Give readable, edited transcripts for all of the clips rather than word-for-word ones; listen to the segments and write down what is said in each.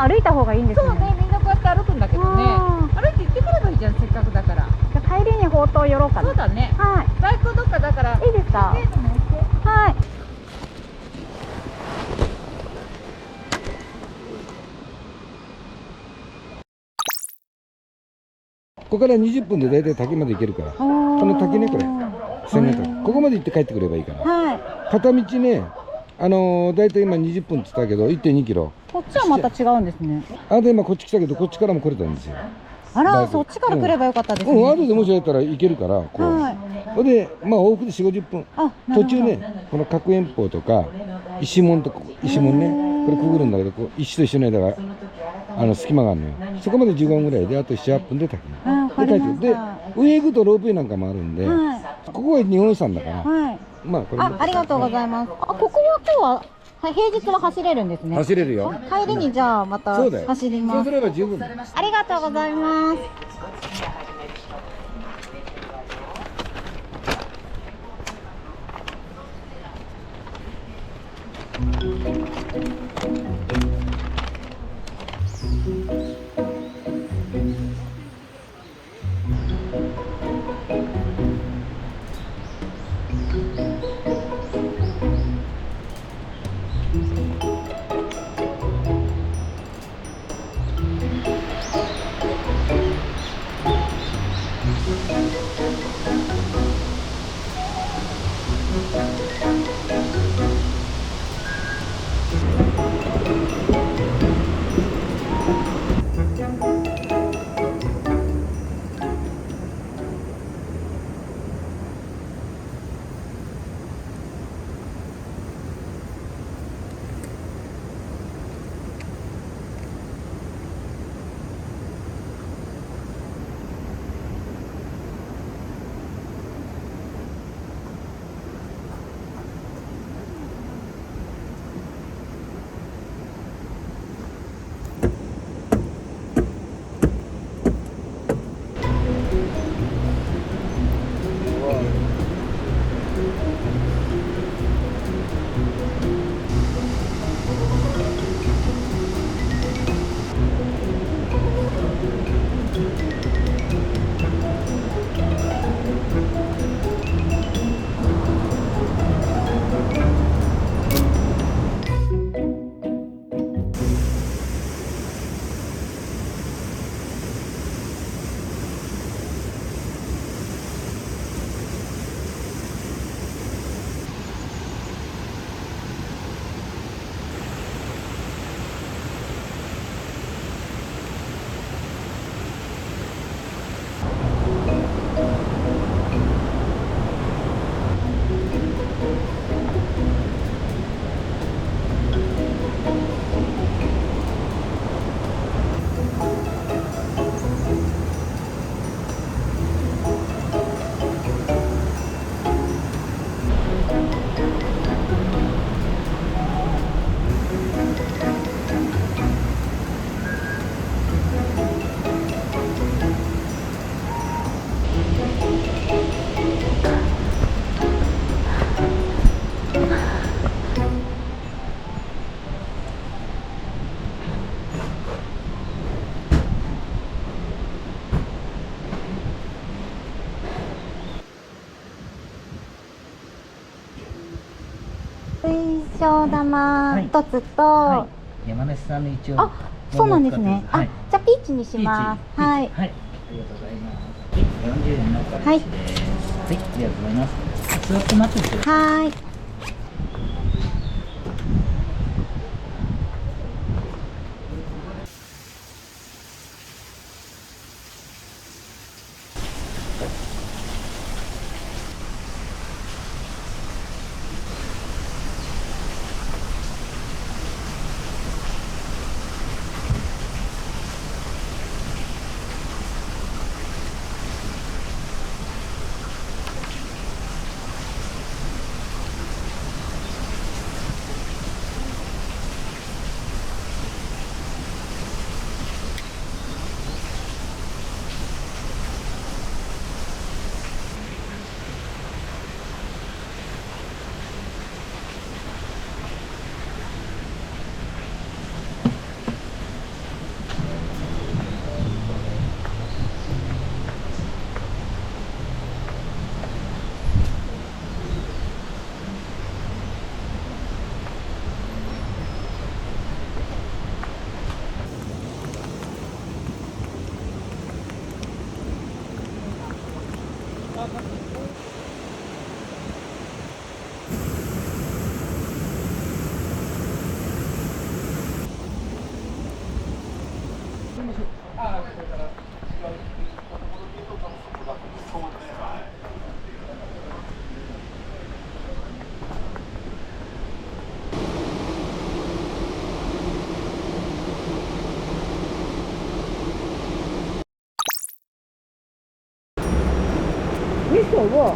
歩いた方がいいんですね。そうね、みんなこうやって歩くんだけどね。歩いて行ってくればいいじゃん、せっかくだから。じゃあ帰りにほうとう寄ろうかな。そうだね。はい。バイクどっかだから。いいですか。はい。ここから20分で大体滝まで行けるから。この滝ね、これ。1000メートル。ここまで行って帰ってくればいいから。はい。片道ね、大体今20分って言ったけど、1.2キロ。こっちはまた違うんですね。で今こっち来たけど、こっちからも来れたんですよ。あら、そっちから来ればよかったですね。後でもしやったら行けるから、こう。はい。それで、まあ往復で4、50分。途中ね、この角円峰とか、石門とか、石門ね、これくぐるんだけど、こう石と石の間が隙間があるのよ。そこまで15分ぐらいで、あと7、8分で滝。わかりましで、た。上行くとロープウェイなんかもあるんで、はいここが日本遺産だから、はい。まあこれありがとうございます。ここは今日は平日は走れるんですね。走れるよ。帰りにじゃあまたそうだよ。走ります。そうすれば十分だよ。ありがとうございます。水晶玉一つと、はい、山梨産の一応。あ、そうなんですね。はい、あ、じゃあピーチにします。はい。はい、ありがとうございます。40円のお返しです。はい、ありがとうございます。座って待っててください。はい。味噌を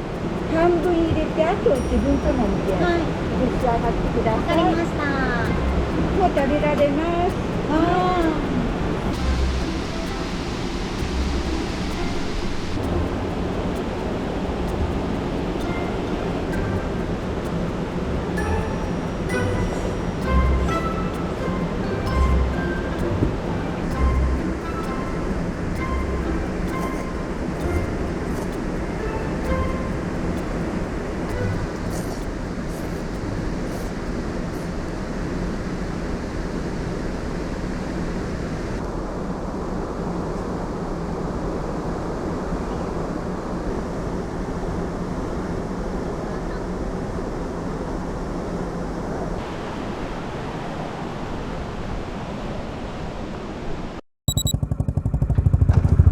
半分入れて、あと自分好みではい。召し上がってくだわかさい。りました。もう食べられます。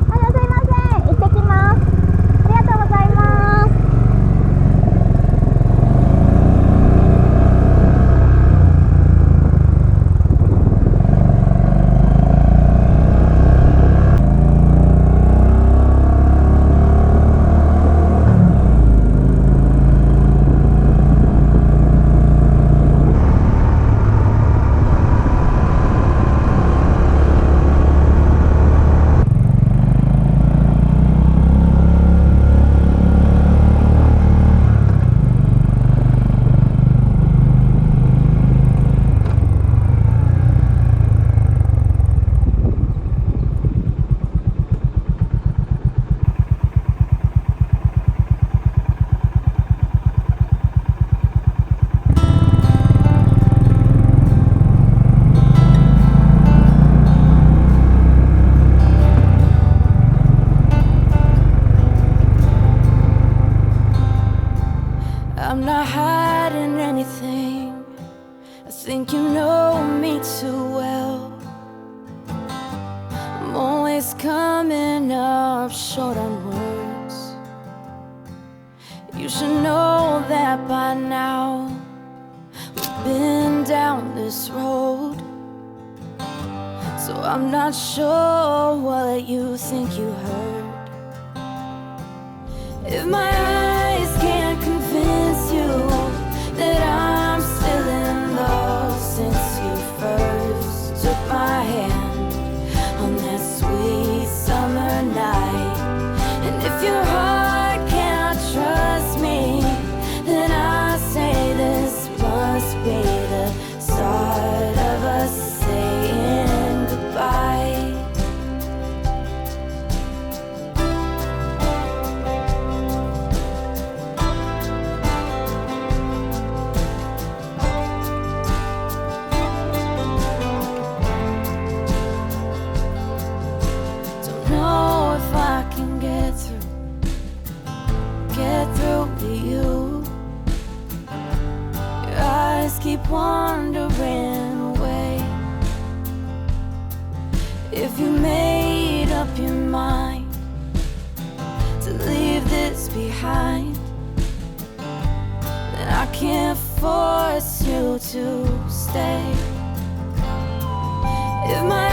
はい、すいません。行ってきます。ありがとうございます。I'm not hiding anything. I think you know me too well. I'm always coming up short on words. You should know that by now. We've been down this road, so I'm not sure what you think you heard. If my eyes can't convince you that I'm still in love since you first took my hand on that sweet summer night, and if your heart cannot trust me, then I say this must be the start of us saying goodbye. Don't know if I can get through to you. Your eyes keep wandering away. If you made up your mind to leave this behind, then I can't force you to stay. If my